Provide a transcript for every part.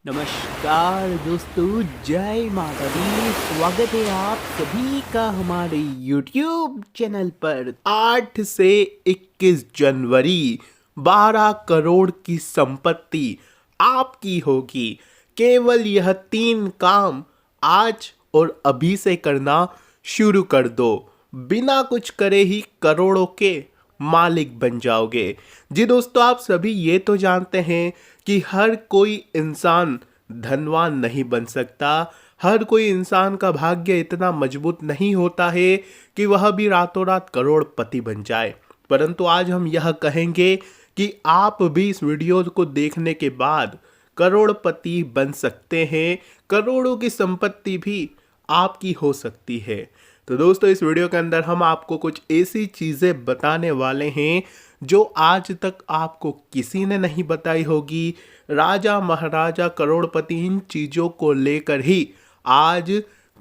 नमस्कार दोस्तों, जय माता दी। स्वागत है आप सभी का हमारे YouTube चैनल पर। 8 से 21 जनवरी 12 करोड़ की संपत्ति आपकी होगी। केवल यह 3 काम आज और अभी से करना शुरू कर दो। बिना कुछ करे ही करोड़ों के मालिक बन जाओगे। जी दोस्तों, आप सभी ये तो जानते हैं कि हर कोई इंसान धनवान नहीं बन सकता। हर कोई इंसान का भाग्य इतना मजबूत नहीं होता है कि वह भी रातों रात करोड़पति बन जाए। परंतु आज हम यह कहेंगे कि आप भी इस वीडियो को देखने के बाद करोड़पति बन सकते हैं। करोड़ों की संपत्ति भी आपकी हो सकती है। तो दोस्तों, इस वीडियो के अंदर हम आपको कुछ ऐसी चीज़ें बताने वाले हैं जो आज तक आपको किसी ने नहीं बताई होगी। राजा महाराजा करोड़पति इन चीज़ों को लेकर ही आज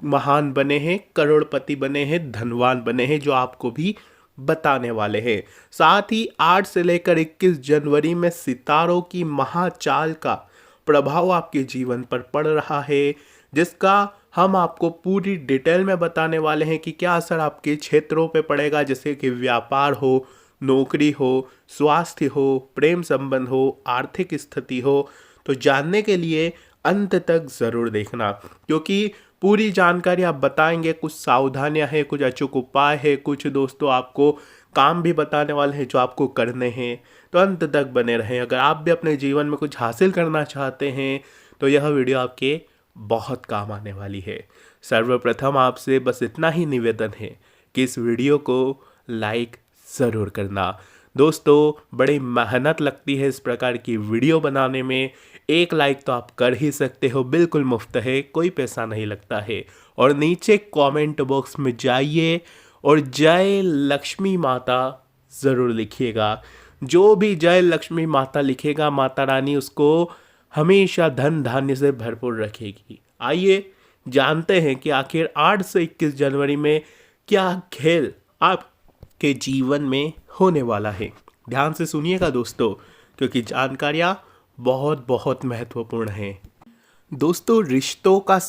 महान बने हैं, करोड़पति बने हैं, धनवान बने हैं, जो आपको भी बताने वाले हैं। साथ ही 8 से लेकर 21 जनवरी में सितारों की महाचाल का प्रभाव आपके जीवन पर पड़ रहा है, जिसका हम आपको पूरी डिटेल में बताने वाले हैं कि क्या असर आपके क्षेत्रों पे पड़ेगा, जैसे कि व्यापार हो, नौकरी हो, स्वास्थ्य हो, प्रेम संबंध हो, आर्थिक स्थिति हो। तो जानने के लिए अंत तक ज़रूर देखना, क्योंकि पूरी जानकारी आप बताएंगे। कुछ सावधानियां हैं, कुछ अचूक उपाय है, कुछ दोस्तों आपको काम भी बताने वाले हैं जो आपको करने हैं। तो अंत तक बने रहें। अगर आप भी अपने जीवन में कुछ हासिल करना चाहते हैं तो यह वीडियो आपके बहुत काम आने वाली है। सर्वप्रथम आपसे बस इतना ही निवेदन है कि इस वीडियो को लाइक ज़रूर करना। दोस्तों, बड़ी मेहनत लगती है इस प्रकार की वीडियो बनाने में। एक लाइक तो आप कर ही सकते हो, बिल्कुल मुफ्त है, कोई पैसा नहीं लगता है। और नीचे कमेंट बॉक्स में जाइए और जय लक्ष्मी माता ज़रूर लिखिएगा। जो भी जय लक्ष्मी माता लिखेगा, माता रानी उसको हमेशा धन धान्य से भरपूर रखेगी। आइए जानते हैं कि आखिर 8 से 21 जनवरी में क्या खेल आपके जीवन में होने वाला है। ध्यान से सुनिएगा दोस्तों, क्योंकि जानकारियाँ बहुत बहुत महत्वपूर्ण हैं। दोस्तों, रिश्तों का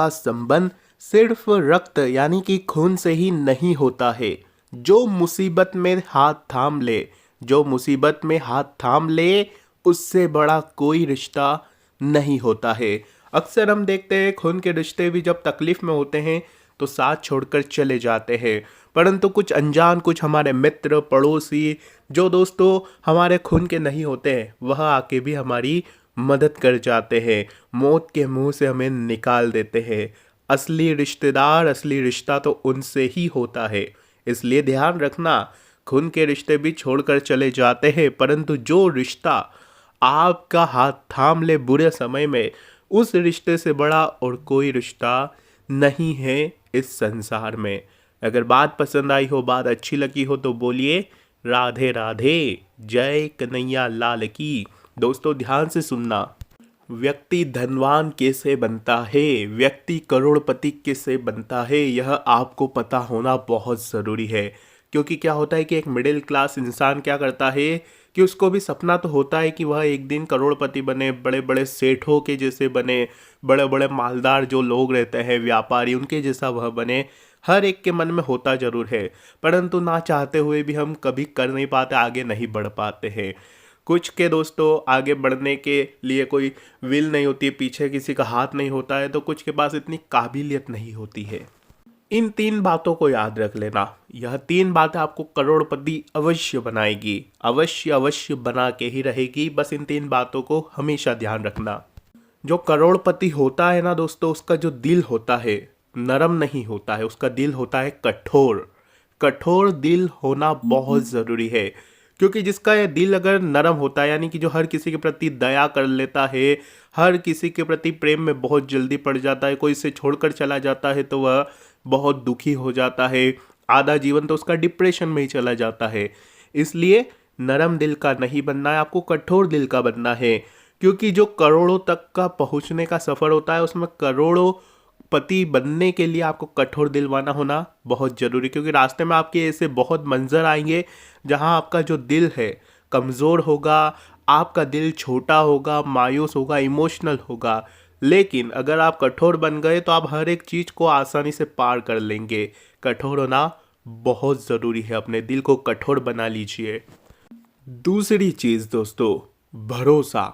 संबंध सिर्फ रक्त यानी कि खून से ही नहीं होता है। जो मुसीबत में हाथ थाम ले उससे बड़ा कोई रिश्ता नहीं होता है। अक्सर हम देखते हैं खून के रिश्ते भी जब तकलीफ में होते हैं तो साथ छोड़कर चले जाते हैं, परंतु कुछ अनजान, कुछ हमारे मित्र, पड़ोसी जो दोस्तों हमारे खून के नहीं होते हैं, वह आके भी हमारी मदद कर जाते हैं, मौत के मुंह से हमें निकाल देते हैं। असली रिश्तेदार, असली रिश्ता तो उनसे ही होता है। इसलिए ध्यान रखना, खून के रिश्ते भी छोड़कर चले जाते हैं, परंतु जो रिश्ता आपका हाथ थाम ले बुरे समय में, उस रिश्ते से बड़ा और कोई रिश्ता नहीं है इस संसार में। अगर बात पसंद आई हो, बात अच्छी लगी हो तो बोलिए राधे राधे, जय कन्हैया लाल की। दोस्तों, ध्यान से सुनना। व्यक्ति धनवान कैसे बनता है, व्यक्ति करोड़पति कैसे बनता है, यह आपको पता होना बहुत ज़रूरी है। क्योंकि क्या होता है कि एक मिडिल क्लास इंसान क्या करता है कि उसको भी सपना तो होता है कि वह एक दिन करोड़पति बने, बड़े बड़े सेठों के जैसे बने, बड़े बड़े मालदार जो लोग रहते हैं, व्यापारी, उनके जैसा वह बने। हर एक के मन में होता जरूर है, परंतु ना चाहते हुए भी हम कभी कर नहीं पाते, आगे नहीं बढ़ पाते हैं। कुछ के दोस्तों आगे बढ़ने के लिए कोई विल नहीं होती है, पीछे किसी का हाथ नहीं होता है, तो कुछ के पास इतनी काबिलियत नहीं होती है। इन 3 बातों को याद रख लेना। यह 3 बातें आपको करोड़पति अवश्य बनाएगी, अवश्य अवश्य बना के ही रहेगी। बस इन 3 बातों को हमेशा ध्यान रखना। जो करोड़पति होता है ना दोस्तों, उसका जो दिल होता है नरम नहीं होता है, उसका दिल होता है कठोर। कठोर दिल होना बहुत ज़रूरी है, क्योंकि जिसका यह दिल अगर नरम होता है, यानी कि जो हर किसी के प्रति दया कर लेता है, हर किसी के प्रति प्रेम में बहुत जल्दी पड़ जाता है, कोई इसे छोड़कर चला जाता है तो वह बहुत दुखी हो जाता है, आधा जीवन तो उसका डिप्रेशन में ही चला जाता है। इसलिए नरम दिल का नहीं बनना है, आपको कठोर दिल का बनना है। क्योंकि जो करोड़ों तक का पहुंचने का सफ़र होता है, उसमें करोड़ों पति बनने के लिए आपको कठोर दिलवाना होना बहुत ज़रूरी, क्योंकि रास्ते में आपके ऐसे बहुत मंजर आएंगे जहां आपका जो दिल है कमज़ोर होगा, आपका दिल छोटा होगा, मायूस होगा, इमोशनल होगा, लेकिन अगर आप कठोर बन गए तो आप हर एक चीज़ को आसानी से पार कर लेंगे। कठोर होना बहुत ज़रूरी है, अपने दिल को कठोर बना लीजिए। दूसरी चीज़ दोस्तों, भरोसा।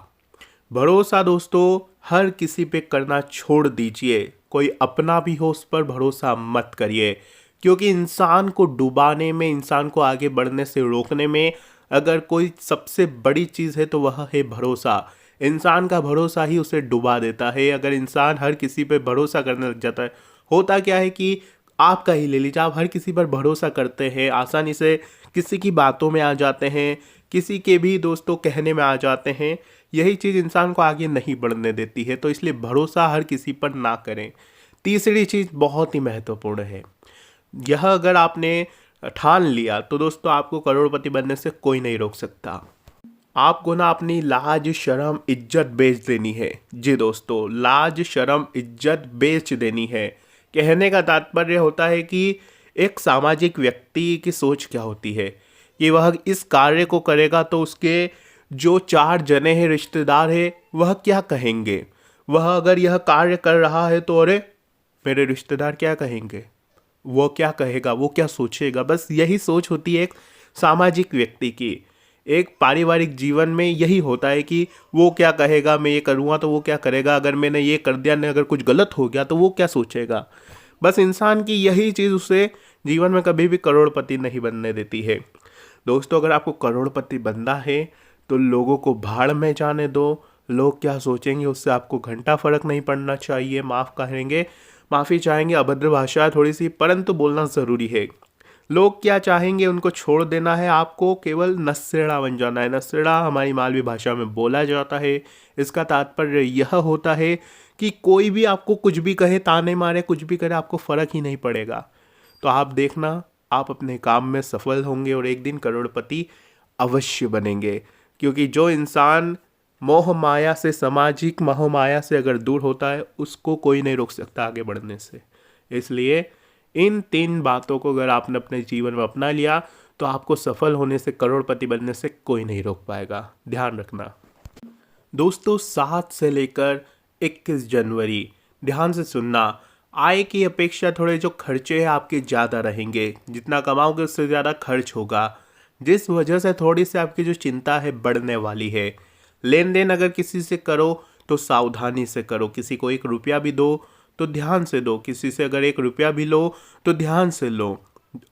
भरोसा दोस्तों हर किसी पे करना छोड़ दीजिए। कोई अपना भी हो उस पर भरोसा मत करिए, क्योंकि इंसान को डुबाने में, इंसान को आगे बढ़ने से रोकने में अगर कोई सबसे बड़ी चीज़ है तो वह है भरोसा। इंसान का भरोसा ही उसे डुबा देता है। अगर इंसान हर किसी पे भरोसा करने लग जाता है, होता क्या है कि आपका ही ले लीजिए, आप हर किसी पर भरोसा करते हैं, आसानी से किसी की बातों में आ जाते हैं, किसी के भी दोस्तों कहने में आ जाते हैं। यही चीज़ इंसान को आगे नहीं बढ़ने देती है, तो इसलिए भरोसा हर किसी पर ना करें। तीसरी चीज़ बहुत ही महत्वपूर्ण है, यह अगर आपने ठान लिया तो दोस्तों आपको करोड़पति बनने से कोई नहीं रोक सकता। आपको ना अपनी लाज शर्म इज्जत बेच देनी है। जी दोस्तों, लाज शर्म इज्जत बेच देनी है। कहने का तात्पर्य होता है कि एक सामाजिक व्यक्ति की सोच क्या होती है कि वह इस कार्य को करेगा तो उसके जो 4 जने हैं, रिश्तेदार हैं, वह क्या कहेंगे। वह अगर यह कार्य कर रहा है तो अरे मेरे रिश्तेदार क्या कहेंगे, वो क्या कहेगा, वो क्या सोचेगा। बस यही सोच होती है एक सामाजिक व्यक्ति की। एक पारिवारिक जीवन में यही होता है कि वो क्या कहेगा, मैं ये करूँगा तो वो क्या करेगा, अगर मैंने ये कर दिया ने अगर कुछ गलत हो गया तो वो क्या सोचेगा। बस इंसान की यही चीज़ उसे जीवन में कभी भी करोड़पति नहीं बनने देती है। दोस्तों अगर आपको करोड़पति बनना है तो लोगों को भाड़ में जाने दो। लोग क्या सोचेंगे उससे आपको घंटा फर्क नहीं पड़ना चाहिए। माफ़ करेंगे, माफ़ी चाहेंगे, अभद्र भाषा है थोड़ी सी, परंतु बोलना ज़रूरी है। लोग क्या चाहेंगे उनको छोड़ देना है, आपको केवल नशेड़ा बन जाना है। नशेड़ा हमारी मालवी भाषा में बोला जाता है। इसका तात्पर्य यह होता है कि कोई भी आपको कुछ भी कहे, ताने मारे, कुछ भी करे, आपको फ़र्क ही नहीं पड़ेगा। तो आप देखना, आप अपने काम में सफल होंगे और एक दिन करोड़पति अवश्य बनेंगे। क्योंकि जो इंसान मोह माया से, सामाजिक मोह माया से अगर दूर होता है, उसको कोई नहीं रोक सकता आगे बढ़ने से। इसलिए इन 3 बातों को अगर आपने अपने जीवन में अपना लिया तो आपको सफल होने से, करोड़पति बनने से कोई नहीं रोक पाएगा। ध्यान रखना दोस्तों। 7 से लेकर 21 जनवरी ध्यान से सुनना। आय की अपेक्षा थोड़े जो खर्चे हैं आपके ज़्यादा रहेंगे। जितना कमाओगे उससे ज़्यादा खर्च होगा, जिस वजह से थोड़ी सी आपकी जो चिंता है बढ़ने वाली है। लेन देन अगर किसी से करो तो सावधानी से करो। किसी को 1 रुपया भी दो तो ध्यान से दो। किसी से अगर 1 रुपया भी लो तो ध्यान से लो।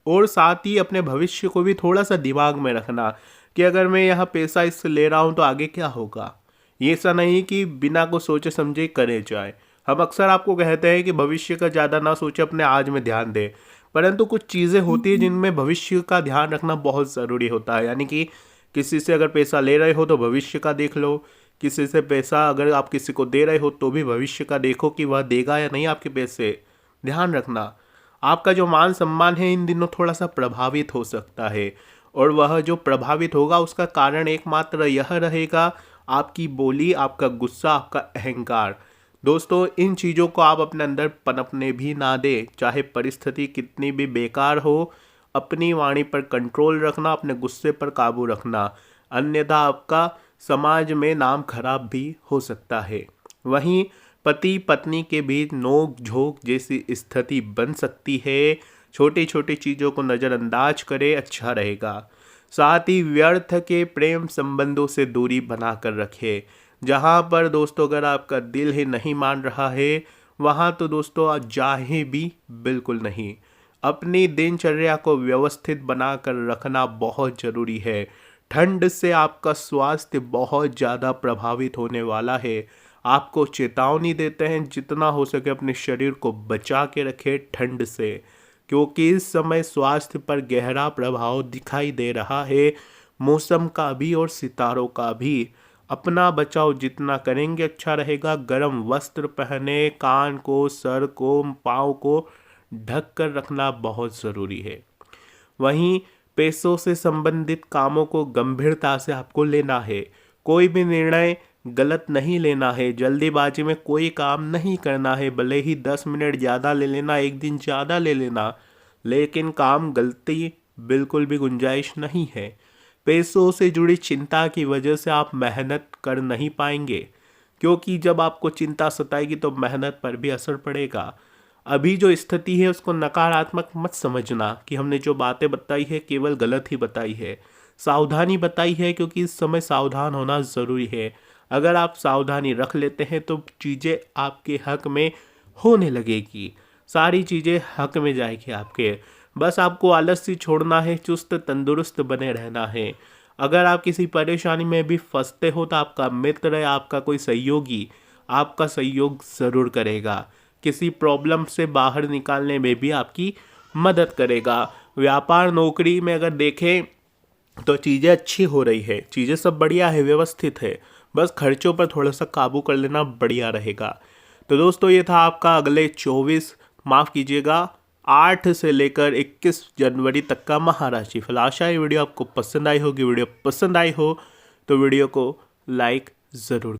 और साथ ही अपने भविष्य को भी थोड़ा सा दिमाग में रखना कि अगर मैं यहाँ पैसा इससे ले रहा हूँ तो आगे क्या होगा। ये ऐसा नहीं कि बिना को सोचे समझे करे जाए। हम अक्सर आपको कहते हैं कि भविष्य का ज़्यादा ना सोचे, अपने आज में ध्यान दे, परंतु कुछ चीज़ें होती हैं जिनमें भविष्य का ध्यान रखना बहुत ज़रूरी होता है। यानी कि किसी से अगर पैसा ले रहे हो तो भविष्य का देख लो। किसी से पैसा अगर आप किसी को दे रहे हो तो भी भविष्य का देखो कि वह देगा या नहीं आपके पैसे। ध्यान रखना, आपका जो मान सम्मान है इन दिनों थोड़ा सा प्रभावित हो सकता है, और वह जो प्रभावित होगा उसका कारण एकमात्र यह रहेगा आपकी बोली, आपका गुस्सा, आपका अहंकार। दोस्तों इन चीज़ों को आप अपने अंदर पनपने भी ना दें, चाहे परिस्थिति कितनी भी बेकार हो। अपनी वाणी पर कंट्रोल रखना, अपने गुस्से पर काबू रखना, अन्यथा आपका समाज में नाम खराब भी हो सकता है। वहीं पति पत्नी के बीच नोक झोंक जैसी स्थिति बन सकती है। छोटी छोटी चीज़ों को नज़रअंदाज करें, अच्छा रहेगा। साथ ही व्यर्थ के प्रेम संबंधों से दूरी बना कर रखें। जहाँ पर दोस्तों अगर आपका दिल ही नहीं मान रहा है, वहाँ तो दोस्तों आप जाए भी बिल्कुल नहीं। अपनी दिनचर्या को व्यवस्थित बना कर रखना बहुत ज़रूरी है। ठंड से आपका स्वास्थ्य बहुत ज़्यादा प्रभावित होने वाला है। आपको चेतावनी देते हैं जितना हो सके अपने शरीर को बचा के रखें ठंड से, क्योंकि इस समय स्वास्थ्य पर गहरा प्रभाव दिखाई दे रहा है, मौसम का भी और सितारों का भी। अपना बचाव जितना करेंगे अच्छा रहेगा। गर्म वस्त्र पहने, कान को, सर को, पाँव को ढक कर रखना बहुत ज़रूरी है। वहीं पैसों से संबंधित कामों को गंभीरता से आपको लेना है। कोई भी निर्णय गलत नहीं लेना है। जल्दीबाजी में कोई काम नहीं करना है। भले ही 10 मिनट ज़्यादा ले लेना, 1 दिन ज़्यादा ले लेना, लेकिन काम गलती बिल्कुल भी गुंजाइश नहीं है। पैसों से जुड़ी चिंता की वजह से आप मेहनत कर नहीं पाएंगे, क्योंकि जब आपको चिंता सताएगी तो मेहनत पर भी असर पड़ेगा। अभी जो स्थिति है उसको नकारात्मक मत समझना कि हमने जो बातें बताई है केवल गलत ही बताई है, सावधानी बताई है, क्योंकि इस समय सावधान होना ज़रूरी है। अगर आप सावधानी रख लेते हैं तो चीज़ें आपके हक में होने लगेगी, सारी चीज़ें हक में जाएगी आपके। बस आपको आलस्य छोड़ना है, चुस्त तंदुरुस्त बने रहना है। अगर आप किसी परेशानी में भी फंसते हो तो आपका मित्र या आपका कोई सहयोगी आपका सहयोग ज़रूर करेगा, किसी प्रॉब्लम से बाहर निकालने में भी आपकी मदद करेगा। व्यापार नौकरी में अगर देखें तो चीज़ें अच्छी हो रही है, चीज़ें सब बढ़िया है, व्यवस्थित है, बस खर्चों पर थोड़ा सा काबू कर लेना बढ़िया रहेगा। तो दोस्तों ये था आपका अगले 8 से लेकर 21 जनवरी तक का महाराशि फल। आशा है वीडियो आपको पसंद आई होगी। वीडियो पसंद आई हो तो वीडियो को लाइक ज़रूर